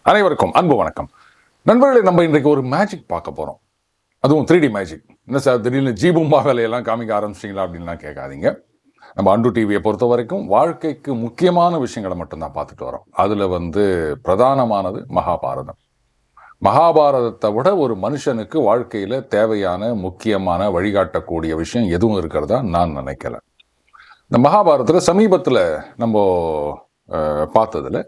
அனைவருக்கும் அன்பு வணக்கம் நண்பர்களே. நம்ம இன்றைக்கு ஒரு மேஜிக் பார்க்க போகிறோம். அதுவும் 3D மேஜிக். என்ன சார் திடீர்னு ஜீபும்பா வேலையெல்லாம் காமிக்க ஆரம்பிச்சிட்டிங்களா அப்படின்லாம் கேட்காதீங்க. நம்ம அண்டு டிவியை பொறுத்த வரைக்கும் வாழ்க்கைக்கு முக்கியமான விஷயங்களை மட்டும்தான் பார்த்துட்டு வரோம். அதில் பிரதானமானது மகாபாரதம். மகாபாரதத்தை விட ஒரு மனுஷனுக்கு வாழ்க்கையில் தேவையான முக்கியமான வழிகாட்டக்கூடிய விஷயம் எதுவும் இருக்கிறதா நான் நினைக்கல. இந்த மகாபாரதத்தில் சமீபத்தில் நம்ம பார்த்ததில்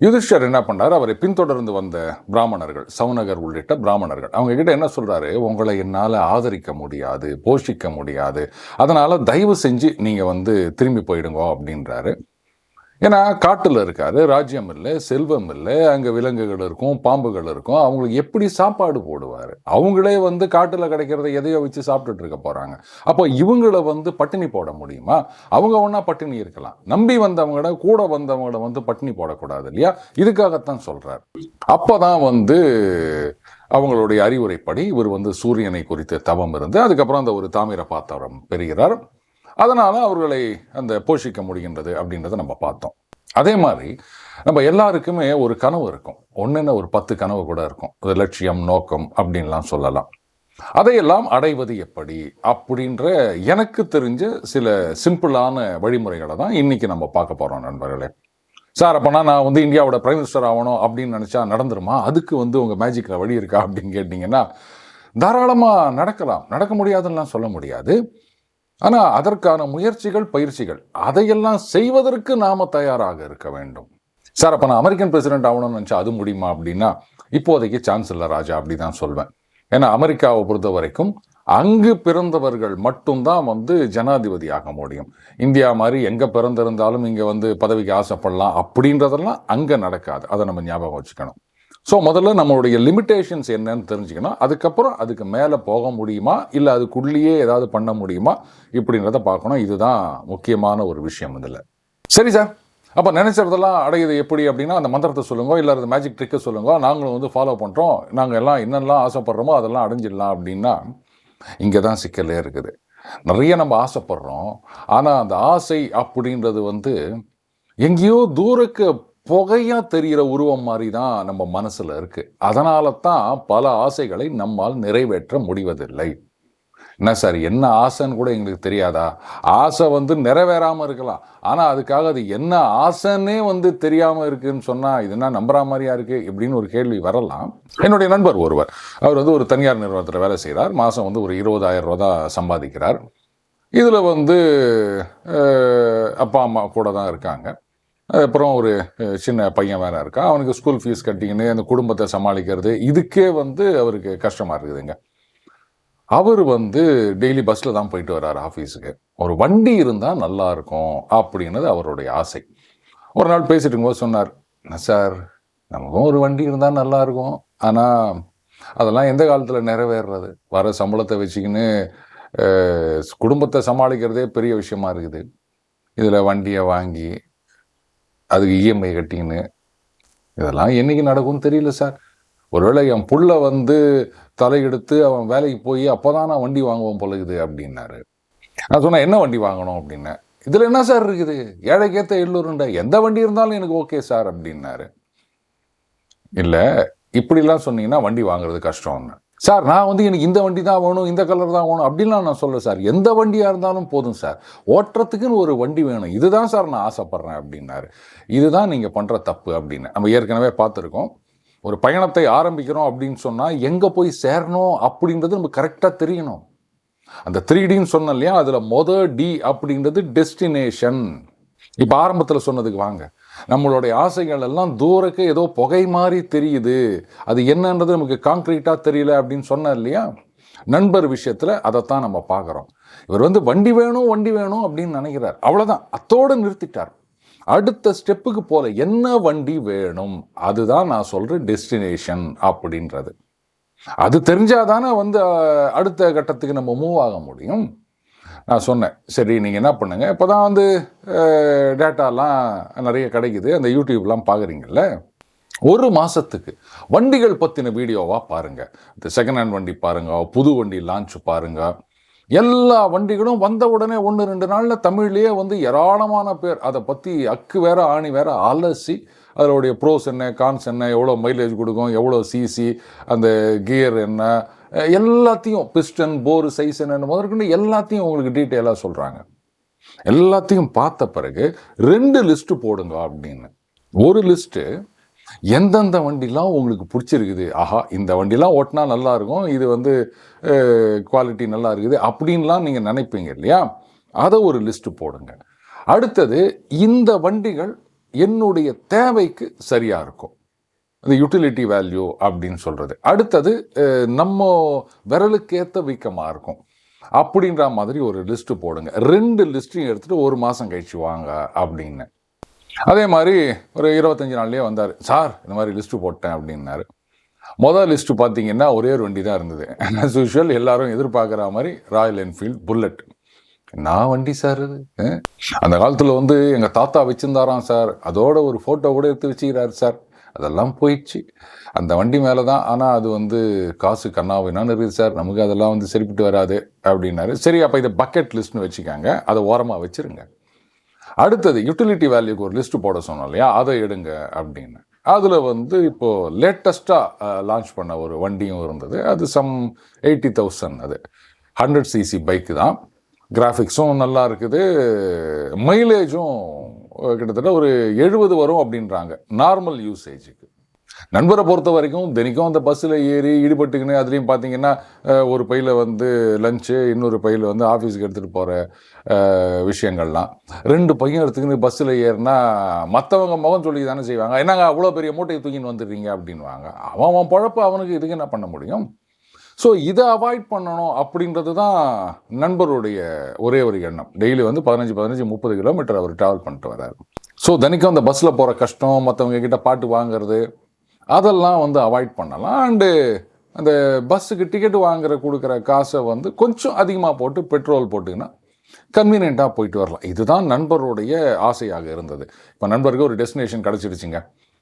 யுதிஷ்டர் என்ன பண்ணார், அவரை பின்தொடர்ந்து வந்த பிராமணர்கள், சவுனகர் உள்ளிட்ட பிராமணர்கள், அவங்க கிட்ட என்ன சொல்றாரு, உங்களை என்னால் ஆதரிக்க முடியாது, போஷிக்க முடியாது, அதனால தயவு செஞ்சு நீங்க திரும்பி போயிடுங்க அப்படின்றாரு. ஏன்னா காட்டில் இருக்காரு, ராஜ்யம் இல்லை, செல்வம் இல்லை, அங்கே விலங்குகள் இருக்கும், பாம்புகள் இருக்கும், அவங்களுக்கு எப்படி சாப்பாடு போடுவார்? அவங்களே காட்டில் கிடைக்கிறத எதையோ வச்சு சாப்பிட்டுட்டு இருக்க போகிறாங்க. அப்போ இவங்களை பட்டினி போட முடியுமா? அவங்க ஒன்றா பட்டினி இருக்கலாம், நம்பி வந்தவங்கள கூட வந்தவங்கள பட்டினி போடக்கூடாது இல்லையா? இதுக்காகத்தான் சொல்கிறார். அப்போ தான் அவங்களுடைய அறிவுரைப்படி இவர் சூரியனை குறித்து தவம் இருந்து அதுக்கப்புறம் அந்த ஒரு தாமிர பாத்திரம் பெறுகிறார். அதனால அவர்களை போஷிக்க முடிகின்றது அப்படின்றத நம்ம பார்த்தோம். அதே மாதிரி நம்ம எல்லாருக்குமே ஒரு கனவு இருக்கும். ஒன்றுன்னு ஒரு 10 கனவு கூட இருக்கும். அது லட்சியம், நோக்கம் அப்படின்லாம் சொல்லலாம். அதையெல்லாம் அடைவது எப்படி அப்படின்ற எனக்கு தெரிஞ்ச சில சிம்பிளான வழிமுறைகளை தான் இன்னைக்கு நம்ம பார்க்க போறோம் நண்பர்களே. சார் அப்போனா நான் இந்தியாவோட பிரைம் மினிஸ்டர் ஆகணும் அப்படின்னு நினைச்சா நடந்துருமா? அதுக்கு உங்க மேஜிக்ல வழி இருக்கா அப்படின்னு கேட்டீங்கன்னா தாராளமாக நடக்கலாம். நடக்க முடியாதுன்னு சொல்ல முடியாது. ஆனால் அதற்கான முயற்சிகள், பயிற்சிகள், அதையெல்லாம் செய்வதற்கு நாம தயாராக இருக்க வேண்டும். சார் அப்போ நான் அமெரிக்கன் பிரசிடென்ட் ஆகணும்னு நினச்சா அது முடியுமா அப்படின்னா இப்போதைக்கு சான்ஸ் இல்லை ராஜா, அப்படி தான் சொல்வேன். ஏன்னா அமெரிக்காவை பொறுத்த வரைக்கும் அங்கு பிறந்தவர்கள் மட்டும்தான் ஜனாதிபதி ஆக முடியும். இந்தியா மாதிரி எங்கே பிறந்திருந்தாலும் இங்கே பதவிக்கு ஆசைப்படலாம் அப்படின்றதெல்லாம் அங்கே நடக்காது. அதை நம்ம ஞாபகம் வச்சுக்கணும். ஸோ முதல்ல நம்மளுடைய லிமிட்டேஷன்ஸ் என்னன்னு தெரிஞ்சுக்கணும். அதுக்கப்புறம் அதுக்கு மேலே போக முடியுமா, இல்லை அதுக்குள்ளேயே ஏதாவது பண்ண முடியுமா இப்படின்றத பார்க்கணும். இதுதான் முக்கியமான ஒரு விஷயம் இதில். சரி சார், அப்போ நினைச்சதெல்லாம் அடையுது எப்படி அப்படின்னா அந்த மந்திரத்தை சொல்லுங்க, இல்லை அந்த மேஜிக் ட்ரிக்கை சொல்லுங்க, நாங்களும் ஃபாலோ பண்ணுறோம், நாங்கள் எல்லாம் என்னெல்லாம் ஆசைப்படுறோமோ அதெல்லாம் அடைஞ்சிடலாம் அப்படின்னா இங்கே தான் சிக்கலே இருக்குது. நிறைய நம்ம ஆசைப்படுறோம், ஆனால் அந்த ஆசை அப்படின்றது எங்கேயோ தூரக்கு புகையா தெரிகிற உருவம் மாதிரி தான் நம்ம மனசுல இருக்கு. அதனால தான் பல ஆசைகளை நம்மால் நிறைவேற்ற முடிவதில்லை. என்ன சார் என்ன ஆசைன்னு கூட எங்களுக்கு தெரியாதா? ஆசை நிறைவேறாம இருக்கலாம், ஆனா அதுக்காக அது என்ன ஆசைன்னே தெரியாம இருக்குன்னு சொன்னா இது என்ன நம்புற மாதிரியா இருக்கு இப்படின்னு ஒரு கேள்வி வரலாம். என்னுடைய நண்பர் ஒருவர், அவர் ஒரு தனியார் நிறுவனத்தில் வேலை செய்கிறார். மாதம் ஒரு 20,000 ரூபா தான் சம்பாதிக்கிறார். இதில் அப்பா அம்மா கூட தான் இருக்காங்க. அப்புறம் ஒரு சின்ன பையன் வேற இருக்கா. அவனுக்கு ஸ்கூல் ஃபீஸ் கட்டிங்கன்னு அந்த குடும்பத்தை சமாளிக்கிறது இதுக்கே அவருக்கு கஷ்டமாக இருக்குதுங்க. அவர் டெய்லி பஸ்ஸில் தான் போயிட்டு வர்றார் ஆஃபீஸுக்கு. ஒரு வண்டி இருந்தால் நல்லா இருக்கும் அப்படின்னது அவருடைய ஆசை. ஒரு நாள் பேசிட்டு இருக்கும்போது சொன்னார், சார் நமக்கும் ஒரு வண்டி இருந்தால் நல்லா இருக்கும், ஆனால் அதெல்லாம் எந்த காலத்தில் நிறைவேறது? வர சம்பளத்தை வச்சுக்கின்னு குடும்பத்தை சமாளிக்கிறதே பெரிய விஷயமா இருக்குது. இதில் வண்டியை வாங்கி அதுக்கு இஎம்ஐ கட்டின்னு இதெல்லாம் என்னைக்கு நடக்கும்னு தெரியல சார். ஒருவேளை என் புள்ள தலையெடுத்து அவன் வேலைக்கு போய் அப்போதான் நான் வண்டி வாங்குவோம் பொழுது அப்படின்னாரு. நான் சொன்னேன், என்ன வண்டி வாங்கணும் அப்படின்னேன். இதில் என்ன சார் இருக்குது, ஏழைக்கேற்ற எல்லோருண்ட எந்த வண்டி இருந்தாலும் எனக்கு ஓகே சார் அப்படின்னாரு. இல்லை இப்படிலாம் சொன்னீங்கன்னா வண்டி வாங்குறது கஷ்டம்னு. சார் நான் எனக்கு இந்த வண்டி தான் வேணும், இந்த கலர் தான் வேணும் அப்படின்லாம் நான் சொல்ல சார். எந்த வண்டியாக இருந்தாலும் போதும் சார், ஓட்டுறதுக்குன்னு ஒரு வண்டி வேணும், இதுதான் சார் நான் ஆசைப்பட்றேன் அப்படின்னாரு. இதுதான் நீங்கள் பண்ணுற தப்பு அப்படின்னு நம்ம ஏற்கனவே பார்த்துருக்கோம். ஒரு பயணத்தை ஆரம்பிக்கிறோம் அப்படின்னு சொன்னால் எங்கே போய் சேரணும் அப்படின்றது நமக்கு கரெக்டாக தெரியணும். அந்த 3Dன்னு சொன்னோம் இல்லையா, அதில் டி அப்படின்றது டெஸ்டினேஷன். இப்போ ஆரம்பத்தில் சொன்னதுக்கு வாங்க, நம்மளுடைய ஆசைகள் எல்லாம் தூரக்கு ஏதோ புகை மாதிரி தெரியுது, அது என்னன்றது நமக்கு கான்க்ரீட்டாக தெரியல அப்படின்னு சொன்னார் இல்லையா. நண்பர் விஷயத்தில் அதைத்தான் நம்ம பார்க்குறோம். இவர் வண்டி வேணும் வண்டி வேணும் அப்படின்னு நினைக்கிறார், அவ்வளோதான், அத்தோடு நிறுத்திட்டார். அடுத்த ஸ்டெப்புக்கு போல என்ன வண்டி வேணும், அதுதான் நான் சொல்கிற டெஸ்டினேஷன் அப்படின்றது. அது தெரிஞ்சாதானே அடுத்த கட்டத்துக்கு நம்ம மூவ் ஆக முடியும். நான் சொன்னேன், சரி நீங்கள் என்ன பண்ணுங்க, இப்போ தான் டேட்டாலாம் நிறைய கிடைக்குது, அந்த யூடியூப்லாம் பார்க்குறீங்கல்ல, ஒரு மாதத்துக்கு வண்டிகள் பற்றின வீடியோவாக பாருங்கள். இந்த செகண்ட் ஹேண்ட் வண்டி பாருங்கள், புது வண்டி லான்ச் பாருங்கள், எல்லா வண்டிகளும் வந்த உடனே 1-2 நாளில் தமிழ்லேயே வந்து ஏராளமான பேர் அதை பற்றி அக்கு வேற ஆணி வேற அலசி அதனுடைய ப்ரோஸ் என்ன, கான்ஸ் என்ன, எவ்வளோ மைலேஜ் கொடுக்கும், எவ்வளோ சிசி, அந்த கியர் என்ன, எல்லாத்தையும் பிஸ்டன், போர் சைஸ் என்னென்னு முதற்கொண்டு எல்லாத்தையும் உங்களுக்கு டீட்டெயிலாக சொல்கிறாங்க. எல்லாத்தையும் பார்த்த பிறகு 2 லிஸ்ட்டு போடுங்க அப்படின்னு. ஒரு லிஸ்ட்டு எந்தெந்த வண்டிலாம் உங்களுக்கு பிடிச்சிருக்குது, ஆஹா இந்த வண்டிலாம் ஓட்டினா நல்லா இருக்கும், இது வந்து குவாலிட்டி நல்லா இருக்குது அப்படின்லாம் நீங்கள் நினைப்பீங்க இல்லையா, அதை ஒரு லிஸ்ட்டு போடுங்க. அடுத்தது இந்த வண்டிகள் என்னுடைய தேவைக்கு சரியாக இருக்கும், அது யூட்டிலிட்டி வேல்யூ அப்படின்னு சொல்கிறது. அடுத்தது நம்ம விரலுக்கேற்ற வீக்கமாக இருக்கும் அப்படின்ற மாதிரி ஒரு லிஸ்ட்டு போடுங்க. 2 லிஸ்ட்டையும் எடுத்துகிட்டு 1 மாதம் கழிச்சு வாங்க அப்படின்னு. அதே மாதிரி ஒரு 25 நாள்லேயே வந்தார், சார் இந்த மாதிரி லிஸ்ட்டு போட்டேன் அப்படின்னாரு. மொதல் லிஸ்ட்டு பார்த்தீங்கன்னா ஒரே ஒரு வண்டி தான் இருந்தது. ஆஸ் யூஷுவல் எல்லாரும் எதிர்பார்க்குற மாதிரி ராயல் என்ஃபீல்டு புல்லட். நான் வண்டி சார் இது, அந்த காலத்தில் வந்து எங்கள் தாத்தா வச்சுருந்தாராம் சார், அதோட ஒரு ஃபோட்டோ கூட எடுத்து வச்சுக்கிறாரு சார், அதெல்லாம் போயிடுச்சு. அந்த வண்டி மேலே தான், ஆனால் அது வந்து காசு கண்ணாவினான்னு இருக்குது சார், நமக்கு அதெல்லாம் வந்து சரிப்பட்டு வராது அப்படின்னாரு. சரி அப்போ இதை பக்கெட் லிஸ்ட்னு வச்சுக்காங்க, அதை ஓரமாக வச்சுருங்க. அடுத்தது யூட்டிலிட்டி வேல்யூக்கு ஒரு லிஸ்ட்டு போட சொன்னோம் இல்லையா, அதை எடுங்க அப்படின்னு. அதில் வந்து இப்போது லேட்டஸ்ட்டாக லான்ச் பண்ண ஒரு வண்டியும் இருந்தது. அது சம் 80,000, அது 100cc பைக்கு தான். கிராஃபிக்ஸும் நல்லா இருக்குது, மைலேஜும் கிட்டத்தட்ட ஒரு 70 வரும் அப்படின்றாங்க நார்மல் யூசேஜுக்கு. நண்பரை பொறுத்த வரைக்கும் தினைக்கும் அந்த பஸ்ஸில் ஏறி ஈடுபட்டுக்கின்னு அதுலேயும் பார்த்தீங்கன்னா ஒரு பையில் வந்து லஞ்சு, இன்னொரு பையில் வந்து ஆஃபீஸுக்கு எடுத்துகிட்டு போகிற விஷயங்கள்லாம் 2 பையன் எடுத்துக்கின்னு பஸ்ஸில் ஏறினா மற்றவங்க முகம் சொல்லி தானே செய்வாங்க, என்னங்க அவ்வளோ பெரிய மூட்டையை தூக்கின்னு வந்துடுறீங்க அப்படின்வாங்க. அவன் பழப்பு, அவனுக்கு இதுக்கு என்ன பண்ண முடியும்? ஸோ இதை அவாய்ட் பண்ணணும் அப்படின்றது தான் நண்பருடைய ஒரே ஒரு எண்ணம். டெய்லி வந்து 15-30 கிலோமீட்டர் அவர் ட்ராவல் பண்ணிட்டு வர்றாரு. ஸோ தினைக்கும் அந்த பஸ்ஸில் போகிற கஷ்டம், மற்றவங்க கிட்ட பாட்டு வாங்கிறது, அதெல்லாம் வந்து அவாய்ட் பண்ணலாம். அண்டு அந்த பஸ்ஸுக்கு டிக்கெட்டு கொடுக்குற காசை வந்து கொஞ்சம் அதிகமாக போட்டு பெட்ரோல் போட்டுங்கன்னா கன்வீனியண்ட்டாக போயிட்டு வரலாம். இதுதான் நண்பருடைய ஆசையாக இருந்தது. இப்போ நண்பருக்கு ஒரு டெஸ்டினேஷன் கிடச்சிடுச்சிங்க,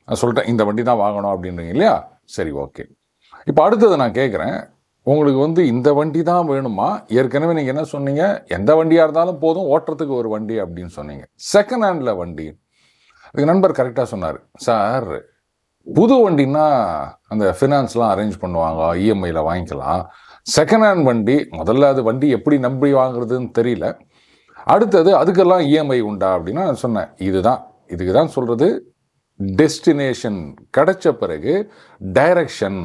நான் சொல்லிட்டேன் இந்த வண்டி தான் வாங்கணும் அப்படின்றீங்க இல்லையா, சரி ஓகே. இப்போ அடுத்தது நான் கேட்குறேன், உங்களுக்கு வந்து இந்த வண்டி தான் வேணுமா? ஏற்கனவே நீங்கள் என்ன சொன்னீங்க, எந்த வண்டியாக இருந்தாலும் போதும், ஓட்டுறதுக்கு ஒரு வண்டி அப்படின்னு சொன்னீங்க. செகண்ட் ஹேண்டில் வண்டி, அதுக்கு நண்பர் கரெக்டாக சொன்னார், சார் புது வண்டின்னா அந்த ஃபினான்ஸ்லாம் அரேஞ்ச் பண்ணுவாங்க, இஎம்ஐயில் வாங்கிக்கலாம். செகண்ட் ஹேண்ட் வண்டி முதல்ல அது வண்டி எப்படி நம்பி வாங்குறதுன்னு தெரியல, அடுத்தது அதுக்கெல்லாம் இஎம்ஐ உண்டா அப்படின்னா நான் சொன்னேன், இதுக்கு தான் சொல்கிறது டெஸ்டினேஷன் கிடைச்ச பிறகு டைரக்ஷன்,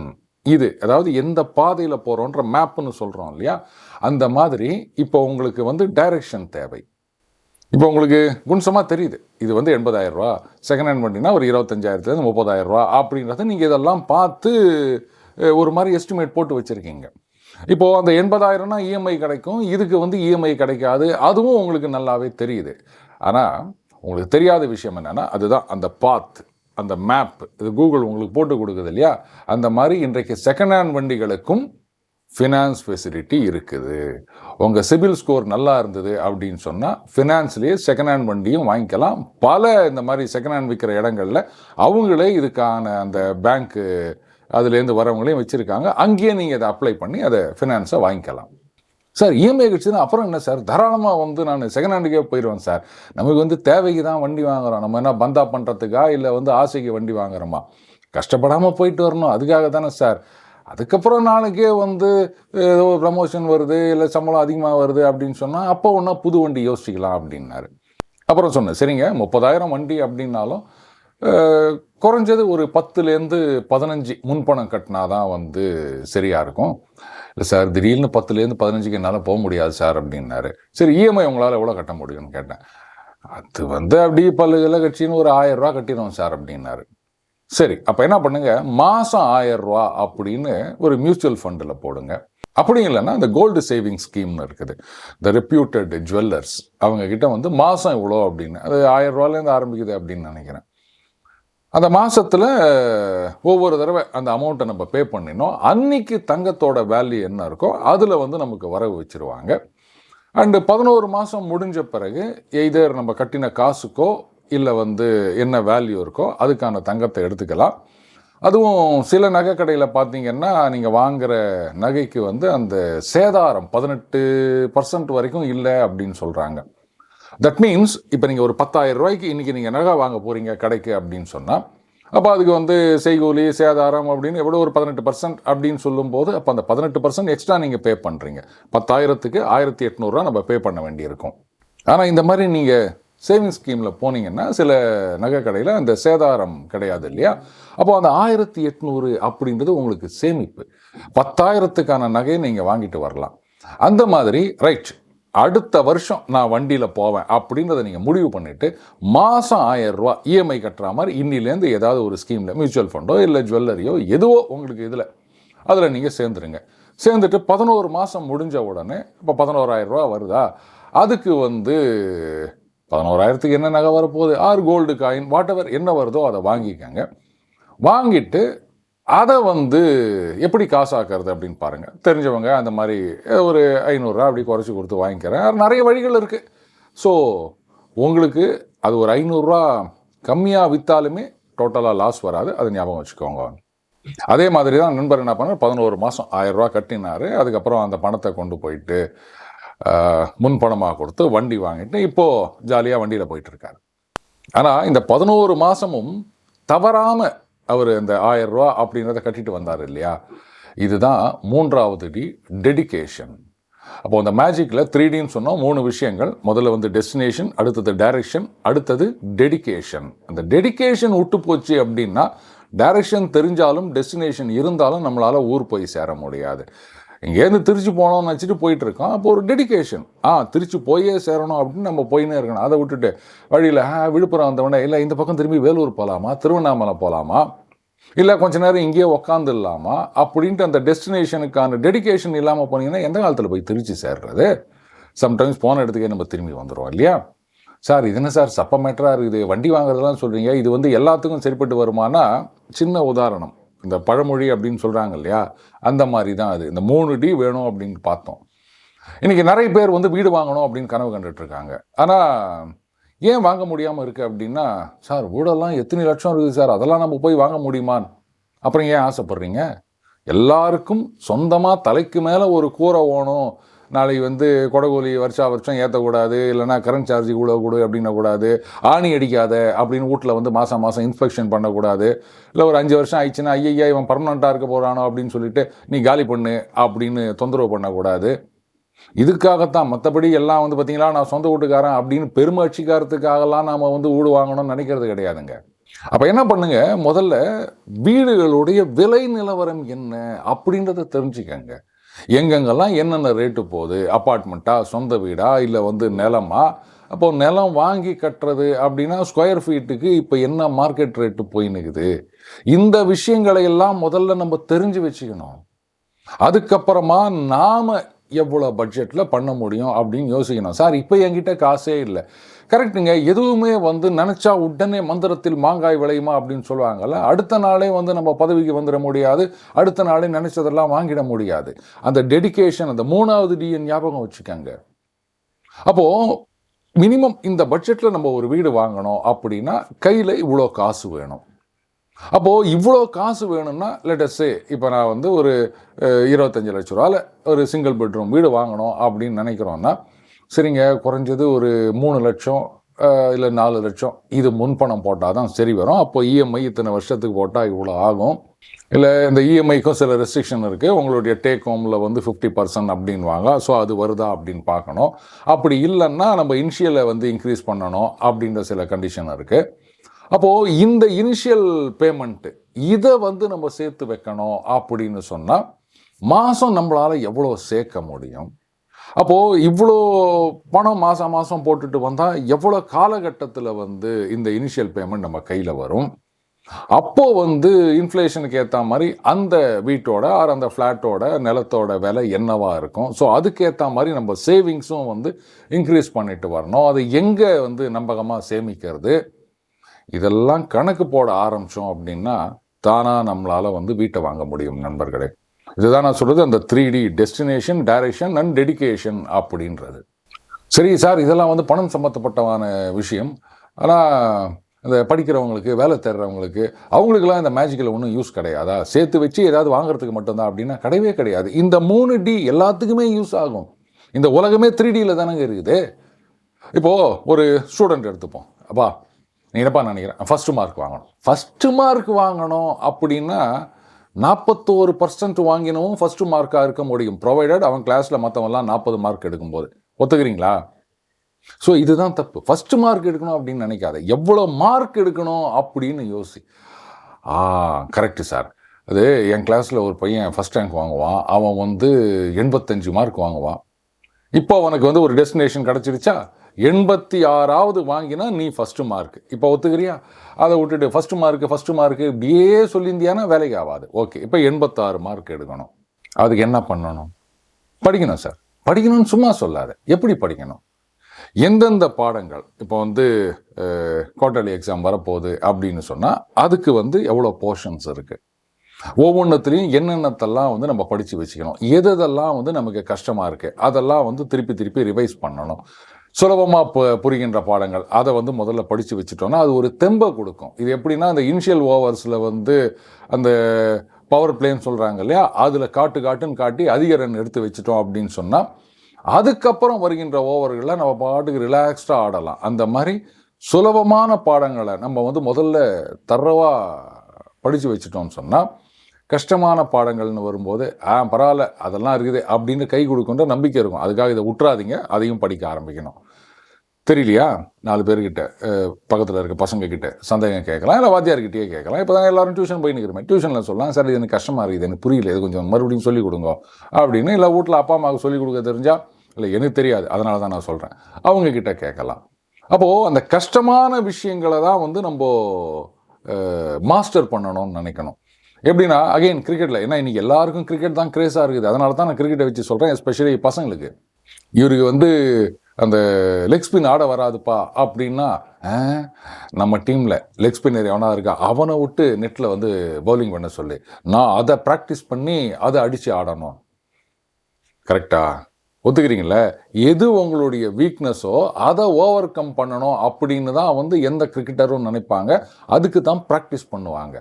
இது அதாவது எந்த பாதையில் போகிறோன்ற மேப்புன்னு சொல்கிறோம் இல்லையா, அந்த மாதிரி இப்போ உங்களுக்கு வந்து டைரக்ஷன் தேவை. இப்போ உங்களுக்கு குன்சமாக தெரியுது இது வந்து 80,000 ரூபா, செகண்ட் ஹேண்ட் வண்டினா ஒரு 25,000 30,000 ரூபா அப்படின்றத நீங்கள் இதெல்லாம் பார்த்து ஒரு மாதிரி எஸ்டிமேட் போட்டு வச்சுருக்கீங்க. இப்போது அந்த 80,000னா இஎம்ஐ கிடைக்கும், இதுக்கு வந்து இஎம்ஐ கிடைக்காது, அதுவும் உங்களுக்கு நல்லாவே தெரியுது. ஆனால் உங்களுக்கு தெரியாத விஷயம் என்னென்னா, அதுதான் அந்த பாத், அந்த மேப், இது கூகுள் உங்களுக்கு போட்டு கொடுக்குது இல்லையா, அந்த மாதிரி இன்றைக்கு செகண்ட் ஹேண்ட் வண்டிகளுக்கும் ஃபினான்ஸ் ஃபெசிலிட்டி இருக்குது. உங்கள் சிபில் ஸ்கோர் நல்லா இருந்தது அப்படின்னு சொன்னால் ஃபினான்ஸ்லேயே செகண்ட் ஹேண்ட் வண்டியும் வாங்கிக்கலாம். பல இந்த மாதிரி செகண்ட் ஹேண்ட் விற்கிற இடங்களில் அவங்களே இதுக்கான அந்த பேங்க்கு அதுலேருந்து வரவங்களையும் வச்சுருக்காங்க, அங்கேயே நீங்கள் அதை அப்ளை பண்ணி அதை ஃபினான்ஸை வாங்கிக்கலாம். சார் இஎம்ஐ கிடச்சுன்னா அப்புறம் என்ன சார், தாராளமாக வந்து நான் செகண்ட் ஹேண்டுக்கே போயிடுவேன் சார், நமக்கு வந்து தேவைக்கு தான் வண்டி வாங்குகிறோம், நம்ம என்ன பந்தா பண்ணுறதுக்கா இல்லை வந்து ஆசைக்கு வண்டி வாங்குகிறோமா, கஷ்டப்படாமல் போயிட்டு வரணும் அதுக்காக தானே சார். அதுக்கப்புறம் நாளைக்கே வந்து ஏதோ ப்ரமோஷன் வருது இல்லை சம்பளம் அதிகமாக வருது அப்படின்னு சொன்னால் அப்போ ஒன்றா புது வண்டி யோசிக்கலாம் அப்படின்னாரு. அப்புறம் சொன்னேன், சரிங்க 30,000 வண்டி அப்படின்னாலும் குறைஞ்சது ஒரு 10லேருந்து 15 முன்பணம் கட்டினா தான் வந்து சரியாக இருக்கும். இல்லை சார் திடீர்னு 10லேருந்து 15க்கு என்னால் போக முடியாது சார் அப்படின்னாரு. சரி இஎம்ஐ உங்களால் எவ்வளோ கட்ட முடியும்னு கேட்டேன். அது வந்து அப்படியே பல்லுகளை கட்சின்னு ஒரு 1000 ரூபா கட்டிடுவோம் சார் அப்படின்னாரு. சரி அப்போ என்ன பண்ணுங்க, மாதம் 1000 ரூபா அப்படின்னு ஒரு மியூச்சுவல் ஃபண்டில் போடுங்க. அப்படி இல்லைன்னா இந்த கோல்டு சேவிங் ஸ்கீம்னு இருக்குது, இந்த ரெப்யூட்டட் ஜுவல்லர்ஸ் அவங்கக்கிட்ட வந்து மாதம் இவ்வளோ அப்படின்னு, அது 1000 ரூபாலேருந்து ஆரம்பிக்குது அப்படின்னு நினைக்கிறேன். அந்த மாதத்தில் ஒவ்வொரு தடவை அந்த அமௌண்ட்டை நம்ம பே பண்ணினோம், அன்னைக்கு தங்கத்தோட வேல்யூ என்ன இருக்கோ அதில் வந்து நமக்கு வரவு வச்சுருவாங்க. அண்டு 11 மாதம் முடிஞ்ச பிறகு எய்தர் நம்ம கட்டின காசுக்கோ இல்லை வந்து என்ன வேல்யூ இருக்கோ அதுக்கான தங்கத்தை எடுத்துக்கலாம். அதுவும் சில நகை கடையில் பார்த்தீங்கன்னா நீங்கள் வாங்குகிற நகைக்கு வந்து அந்த சேதாரம் 18% வரைக்கும் இல்லை அப்படின்னு சொல்கிறாங்க. தட் மீன்ஸ் இப்போ நீங்கள் ஒரு 10,000 ரூபாய்க்கு இன்றைக்கி நீங்கள் நகை வாங்க போகிறீங்க கடைக்கு அப்படின்னு சொன்னால், அப்போ அதுக்கு வந்து செய்கூலி சேதாரம் அப்படின்னு எவ்வளோ ஒரு 18% அப்படின்னு சொல்லும்போது, அப்போ அந்த 18% எக்ஸ்ட்ரா நீங்கள் பே பண்ணுறீங்க. 10,000க்கு 1,800 ரூபா நம்ம பே பண்ண வேண்டியிருக்கும். ஆனால் இந்த மாதிரி நீங்கள் சேவிங்ஸ் ஸ்கீமில் போனீங்கன்னா சில நகை கடையில் அந்த சேதாரம் கிடையாது இல்லையா? அப்போ அந்த 1,800 அப்படின்றது உங்களுக்கு சேமிப்பு. 10,000க்கான நகையை நீங்கள் வாங்கிட்டு வரலாம். அந்த மாதிரி ரைட், அடுத்த வருஷம் நான் வண்டியில் போவேன் அப்படின்றத நீங்கள் முடிவு பண்ணிவிட்டு மாதம் 1,000 ரூபா இஎம்ஐ கட்டுற மாதிரி இன்னிலேருந்து ஏதாவது ஒரு ஸ்கீமில் மியூச்சுவல் ஃபண்டோ இல்லை ஜுவல்லரியோ எதுவோ உங்களுக்கு இதில் அதில் நீங்கள் சேர்ந்துருங்க. சேர்ந்துட்டு 11 மாதம் முடிஞ்ச உடனே இப்போ 11,000 ரூபா வருதா, அதுக்கு வந்து 11,000க்கு என்ன நகை வரப்போகுது, R gold coin what ever என்ன வருதோ அதை வாங்கிக்கங்க. வாங்கிட்டு அதை வந்து எப்படி காசாக்குறது அப்படின்னு பாருங்கள். தெரிஞ்சவங்க அந்த மாதிரி ஒரு 500 ரூபா அப்படி குறைச்சி கொடுத்து வாங்கிக்கிறேன். நிறைய வழிகள் இருக்குது. ஸோ உங்களுக்கு அது ஒரு 500 ரூபா கம்மியாக விற்றாலுமே டோட்டலாக லாஸ் வராது, அது ஞாபகம் வச்சுக்கோங்க. அதே மாதிரி தான் நண்பர் என்ன பண்ணார், 11 மாதம் 1,000 ரூபா கட்டினார். அதுக்கப்புறம் அந்த பணத்தை கொண்டு போயிட்டு முன் பணமாக கொடுத்து வண்டி வாங்கிட்டு இப்போது ஜாலியாக வண்டியில் போயிட்டுருக்காரு. ஆனால் இந்த 11 மாதமும் தவறாமல் அவர் இந்த 1,000 ரூபா அப்படின்றத கட்டிட்டு வந்தார் இல்லையா? இதுதான் 3வது டி, டெடிகேஷன். அப்போது அந்த மேஜிக்கில் 3Dன்னு சொன்னோம், 3 விஷயங்கள். முதல்ல வந்து டெஸ்டினேஷன், அடுத்தது டைரக்ஷன், அடுத்தது டெடிகேஷன். அந்த டெடிகேஷன் விட்டு போச்சு அப்படின்னா டைரக்ஷன் தெரிஞ்சாலும் டெஸ்டினேஷன் இருந்தாலும் நம்மளால் ஊர் போய் சேர முடியாது. இங்கேருந்து திருச்சி போனோம்னு வச்சுட்டு போயிட்டுருக்கோம். அப்போ ஒரு டெடிகேஷன், திருச்சி போயே சேரணும் அப்படின்னு நம்ம போயினே இருக்கணும். அதை விட்டுட்டு வழியில் விழுப்புரம் வந்தவொடனே இல்லை இந்த பக்கம் திரும்பி வேலூர் போகலாமா, திருவண்ணாமலை போகலாமா, இல்லை கொஞ்ச நேரம் இங்கேயே உக்காந்துடலாமா அப்படின்ட்டு அந்த டெஸ்டினேஷனுக்கான டெடிகேஷன் இல்லாமல் போனீங்கன்னா எந்த காலத்தில் போய் திருச்சி சேர்றது? சம்டைம்ஸ் போன இடத்துக்கே நம்ம திரும்பி வந்துடுவோம் இல்லையா? சார் இது என்ன சார் சப்ப மேட்டராக இருக்குது, வண்டி வாங்குறதுலாம் சொல்கிறீங்க, இது வந்து எல்லாத்துக்கும் சரிப்பட்டு வருமானா? சின்ன உதாரணம், இந்த பழமொழி அப்படின்னு சொல்கிறாங்க இல்லையா, அந்த மாதிரி தான் அது. இந்த 3D வேணும் அப்படின்னு பார்த்தோம். இன்றைக்கி நிறைய பேர் வந்து வீடு வாங்கணும் அப்படின்னு கனவு கண்டுட்ருக்காங்க. ஆனால் ஏன் வாங்க முடியாமல் இருக்குது அப்படின்னா, சார் வீடெல்லாம் எத்தனை லட்சம் இருக்குது சார், அதெல்லாம் நம்ம போய் வாங்க முடியுமான்னு அப்புறம் ஏன் ஆசைப்பட்றீங்க? எல்லாருக்கும் சொந்தமாக தலைக்கு மேலே ஒரு கூரை ஓணும், நாளைக்கு வந்து கொடகோலி வருஷம் ஏற்றக்கூடாது, இல்லைனா கரண்ட் சார்ஜ் இவ்வளோ கொடு அப்படின்னக்கூடாது, ஆணி அடிக்காத அப்படின்னு வீட்டில் வந்து மாதம் மாதம் இன்ஸ்பெக்ஷன் பண்ணக்கூடாது, இல்லை ஒரு 5 வருஷம் ஆயிடுச்சுன்னா ஐயா இவன் பர்மனெண்ட்டாக இருக்க போகிறானோ அப்படின்னு சொல்லிட்டு நீ காலி பண்ணு அப்படின்னு தொந்தரவு பண்ணக்கூடாது. இதுக்காகத்தான், மற்றபடி எல்லாம் வந்து பார்த்திங்களா நான் சொந்த வீட்டுக்காரன் அப்படின்னு பெருமட்சிக்காரத்துக்காகலாம் நாம் வந்து வீடு வாங்கணும்னு நினைக்கிறது கிடையாதுங்க. அப்போ என்ன பண்ணுங்க, முதல்ல வீடுகளுடைய விலை நிலவரம் என்ன அப்படின்றத தெரிஞ்சுக்கங்க. எங்கெங்கெல்லாம் என்னென்ன ரேட்டு போகுது, அப்பார்ட்மெண்ட்டா, சொந்த வீடா, இல்லை வந்து நிலமா, அப்போது நிலம் வாங்கி கட்டுறது அப்படின்னா ஸ்கொயர் ஃபீட்டுக்கு இப்போ என்ன மார்க்கெட் ரேட்டு போயின்னுக்குது, இந்த விஷயங்களை எல்லாம் முதல்ல நம்ம தெரிஞ்சு வச்சுக்கணும். அதுக்கப்புறமா நாம் எவ்வளோ பட்ஜெட்டில் பண்ண முடியும் அப்படின்னு யோசிக்கணும். சார் இப்போ என்கிட்ட காசே இல்லை, கரெக்டுங்க. எதுவுமே வந்து நினச்சா உடனே மந்திரத்தில் மாங்காய் விளையுமா அப்படின்னு சொல்லுவாங்கல்ல, அடுத்த நாளே வந்து நம்ம பதவிக்கு வந்துட முடியாது, அடுத்த நாளே நினச்சதெல்லாம் வாங்கிட முடியாது. அந்த டெடிகேஷன், அந்த 3வது டி ஞாபகம் வச்சுக்கோங்க. அப்போது மினிமம் இந்த பட்ஜெட்டில் நம்ம ஒரு வீடு வாங்கணும் அப்படின்னா கையில் இவ்வளோ காசு வேணும். அப்போது இவ்வளோ காசு வேணும்னா லெட்டஸ் சே இப்போ நான் வந்து ஒரு 25 லட்ச ரூபாவில் ஒரு சிங்கிள் பெட்ரூம் வீடு வாங்கணும் அப்படின்னு நினைக்கிறோன்னா, சரிங்க குறைஞ்சது ஒரு 3 லட்சம் இல்லை 4 லட்சம் இது முன்பணம் போட்டால் தான் சரி வரும். அப்போ இஎம்ஐ இத்தனை வருஷத்துக்கு போட்டால் இவ்வளோ ஆகும். இல்லை இந்த இஎம்ஐக்கும் சில ரெஸ்ட்ரிக்ஷன் இருக்குது, உங்களுடைய டேக் ஹோமில் வந்து 50% அப்படின்வாங்க. ஸோ அது வருதா அப்படின்னு பார்க்கணும். அப்படி இல்லைன்னா நம்ம இனிஷியலை வந்து இன்க்ரீஸ் பண்ணணும் அப்படின்ற சில கண்டிஷன் இருக்குது. அப்போது இந்த இனிஷியல் பேமெண்ட்டு இதை வந்து நம்ம சேர்த்து வைக்கணும் அப்படின்னு சொன்னால் மாதம் நம்மளால் எவ்வளோ சேர்க்க முடியும்? அப்போது இவ்வளோ பணம் மாதம் மாதம் போட்டுட்டு வந்தால் எவ்வளோ காலகட்டத்தில் வந்து இந்த இனிஷியல் பேமெண்ட் நம்ம கையில் வரும்? அப்போது வந்து இன்ஃப்ளேஷனுக்கு ஏற்ற மாதிரி அந்த வீட்டோட அந்த ஃப்ளாட்டோட நிலத்தோட விலை என்னவாக இருக்கும்? ஸோ அதுக்கேற்ற மாதிரி நம்ம சேவிங்ஸும் வந்து இன்க்ரீஸ் பண்ணிட்டு வரணும். அது எங்கே வந்து நம்பகமாக சேமிக்கிறது, இதெல்லாம் கணக்கு போட ஆரம்பித்தோம் அப்படின்னா தானாக நம்மளால் வந்து வீட்டை வாங்க முடியும் நண்பர்களே. இதுதான் நான் சொல்கிறது, அந்த 3D, destination, direction and dedication அப்படின்றது. சரி சார், இதெல்லாம் வந்து பணம் சம்மந்தப்பட்டவான விஷயம். ஆனால் அந்த படிக்கிறவங்களுக்கு, வேலை தேடுறவங்களுக்கு, அவங்களுக்கெல்லாம் இந்த மேஜிக்கில் ஒன்றும் யூஸ் கிடையாதா? சேர்த்து வச்சு ஏதாவது வாங்குறதுக்கு மட்டும்தான் அப்படின்னா கிடையவே கிடையாது. இந்த 3D எல்லாத்துக்குமே யூஸ் ஆகும். இந்த உலகமே 3Dயில் தானங்க இருக்குது. இப்போது ஒரு ஸ்டூடெண்ட் எடுத்துப்போம். அப்பா நீ என்னப்பா நினைக்கிறேன், ஃபஸ்ட்டு மார்க் வாங்கணும். ஃபஸ்ட்டு மார்க் வாங்கணும் அப்படின்னா 41% வாங்கினவும் ஃபஸ்ட்டு மார்க்காக இருக்க முடியும், ப்ரொவைடட் அவன் கிளாஸில் மற்றவங்கலாம் 40 மார்க் எடுக்கும்போது. ஒத்துக்கிறீங்களா? ஸோ இதுதான் தப்பு. ஃபஸ்ட்டு மார்க் எடுக்கணும் அப்படின்னு நினைக்காத, எவ்வளோ மார்க் எடுக்கணும் அப்படின்னு யோசி. Correct sir. அது என் கிளாஸில் ஒரு பையன் ஃபஸ்ட் ரேங்க் வாங்குவான், அவன் 85 மார்க் வாங்குவான். இப்போ அவனுக்கு ஒரு டெஸ்டினேஷன் கிடச்சிருச்சா, 86வது வாங்கினா நீ ஃபஸ்ட்டு மார்க். இப்போ ஒத்துக்கிறியா? அதை விட்டுட்டு ஃபஸ்ட்டு மார்க்கு இப்படியே சொல்லியிருந்தியானா வேலைக்கு ஆகாது. ஓகே, இப்போ 86 மார்க் எடுக்கணும். அதுக்கு என்ன பண்ணணும்? படிக்கணும் சார். படிக்கணும்னு சும்மா சொல்லாத. எப்படி படிக்கணும்? எந்தெந்த பாடங்கள் இப்போ குவார்ட்டர்லி எக்ஸாம் வரப்போகுது அப்படின்னு சொன்னால் அதுக்கு எவ்வளோ போர்ஷன்ஸ் இருக்குது, ஒவ்வொன்றத்துலேயும் என்னென்னத்தெல்லாம் நம்ம படித்து வச்சுக்கணும், எதெல்லாம் நமக்கு கஷ்டமாக இருக்குது அதெல்லாம் திருப்பி ரிவைஸ் பண்ணணும். சுலபமாக புரிகின்ற பாடங்கள் அதை முதல்ல படித்து வச்சுட்டோன்னா அது ஒரு தெம்பை கொடுக்கும். இது எப்படின்னா அந்த இனிஷியல் ஓவர்ஸில் அந்த பவர் பிளேன்னு சொல்கிறாங்க இல்லையா, அதில் காட்டுன்னு காட்டி அதிக ரன் எடுத்து வச்சுட்டோம் அப்படின்னு சொன்னால் அதுக்கப்புறம் வருகின்ற ஓவர்களில் நம்ம பாட்டுக்கு ரிலாக்ஸ்டாக ஆடலாம். அந்த மாதிரி சுலபமான பாடங்களை நம்ம முதல்ல தரவாக படித்து வச்சுட்டோம்னு சொன்னால் கஷ்டமான பாடங்கள்னு வரும்போது பரவாயில்ல அதெல்லாம் இருக்குது அப்படின்னு கை கொடுக்குன்ற நம்பிக்கை இருக்கும். அதுக்காக இதை விட்டுறாதீங்க, அதையும் படிக்க ஆரம்பிக்கணும். தெரியலையா, 4 பேர்கிட்ட பக்கத்தில் இருக்க பசங்கக்கிட்ட சந்தேகம் கேட்கலாம், இல்லை வாத்தியார்கிட்டயே கேட்கலாம். இப்போ தான் எல்லோரும் டியூஷன் போய் நிற்கிறேன், டியூஷனில் சொல்லலாம், சார் இது எனக்கு கஷ்டமாக இருக்குது, எனக்கு புரியல, இது கொஞ்சம் மறுபடியும் சொல்லிக் கொடுங்க அப்படின்னு. இல்லை வீட்டில் அப்பா அம்மாவுக்கு சொல்லிக் கொடுக்க தெரிஞ்சால், இல்லை எனக்கு தெரியாது அதனால தான் நான் சொல்கிறேன், அவங்கக்கிட்ட கேட்கலாம். அப்போது அந்த கஷ்டமான விஷயங்களை தான் நம்ம மாஸ்டர் பண்ணணும்னு நினைக்கணும். எப்படின்னா அகெயின் கிரிக்கெட்டில், ஏன்னா இன்றைக்கி எல்லாருக்கும் கிரிக்கெட் தான் கிரேஸாக இருக்குது, அதனால தான் நான் கிரிக்கெட்டை வச்சு சொல்கிறேன். எஸ்பெஷலி பசங்களுக்கு, இவருக்கு அந்த லெக் ஸ்பின் ஆட வராதுப்பா அப்படின்னா, நம்ம டீமில் லெக் ஸ்பின்னர் எவனா இருக்கா அவனை விட்டு நெட்டில் பவுலிங் பண்ண சொல்லி நான் அதை ப்ராக்டிஸ் பண்ணி அதை அடித்து ஆடணும். கரெக்டா? ஒத்துக்கிறீங்கள? எது உங்களுடைய வீக்னஸோ அதை ஓவர் கம் பண்ணணும் அப்படின்னு தான் எந்த கிரிக்கெட்டரும் நினைப்பாங்க. அதுக்கு தான் ப்ராக்டிஸ் பண்ணுவாங்க.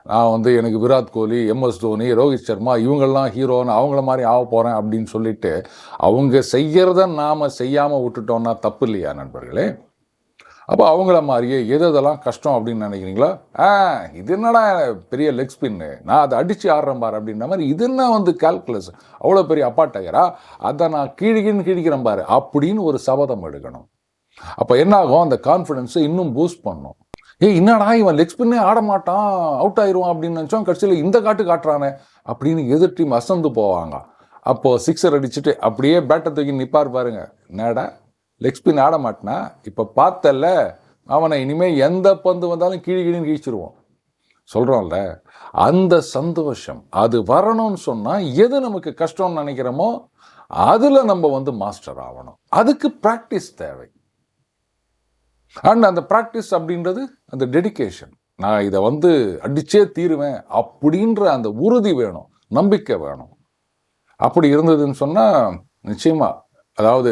நான் எனக்கு விராட் கோலி, MS தோனி, ரோஹித் சர்மா இவங்கெல்லாம் ஹீரோன்னு அவங்கள மாதிரி ஆக போகிறேன் அப்படின்னு சொல்லிட்டு அவங்க செய்கிறத நாம் செய்யாமல் விட்டுட்டோன்னா தப்பு இல்லையா நண்பர்களே? அப்போ அவங்கள மாதிரியே எதெல்லாம் கஷ்டம் அப்படின்னு நினைக்கிறீங்களா, இது என்னடா பெரிய லெக் ஸ்பின்னு, நான் அதை அடித்து ஆடுறேன் பாரு அப்படின்ற மாதிரி, இது என்ன கால்குலஸ், அவ்வளோ பெரிய அப்பா டயரா, அதை நான் கிழிக்கிறேன் பாரு அப்படின்னு ஒரு சபதம் எடுக்கணும். அப்போ என்னாகும், அந்த கான்ஃபிடென்ஸை இன்னும் பூஸ்ட் பண்ணும். என்னடா இவன் லெக் ஸ்பின்னே ஆட மாட்டான், அவுட் ஆயிடுவான் அப்படின்னு நினச்சோம், கடைசியில் இந்த காட்டுறானே அப்படின்னு எதிர் டீம் அசந்து போவாங்க. அப்போது 6 அடிச்சுட்டு அப்படியே பேட்டை தூக்கி நிற்பார் பாருங்க, என்னடா லெக் ஸ்பின் ஆட மாட்டினா, இப்போ பார்த்தல அவனை இனிமேல் எந்த பந்து வந்தாலும் கீழின்னு கீழ்ச்சிருவோம் சொல்கிறோம்ல. அந்த சந்தோஷம் அது வரணும்னு சொன்னால் எது நமக்கு கஷ்டம்னு நினைக்கிறோமோ அதில் நம்ம மாஸ்டர் ஆகணும். அதுக்கு ப்ராக்டிஸ் தேவை. அண்ட் அந்த ப்ராக்டிஸ் அப்படின்றது அந்த டெடிகேஷன். நான் இதை அடிச்சே தீருவேன் அப்படின்ற அந்த உறுதி வேணும், நம்பிக்கை வேணும். அப்படி இருந்ததுன்னு சொன்னால் நிச்சயமாக, அதாவது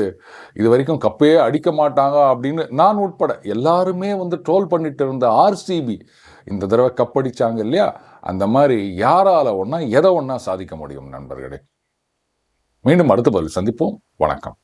இது வரைக்கும் கப்பே அடிக்க மாட்டாங்க அப்படின்னு நான் உட்பட எல்லாருமே ட்ரோல் பண்ணிட்டு இருந்த RCB இந்த தடவை கப் அடித்தாங்க இல்லையா, அந்த மாதிரி யாரால எதை ஒன்றா சாதிக்க முடியும் நண்பர்களே. மீண்டும் அடுத்த பதில் சந்திப்போம். வணக்கம்.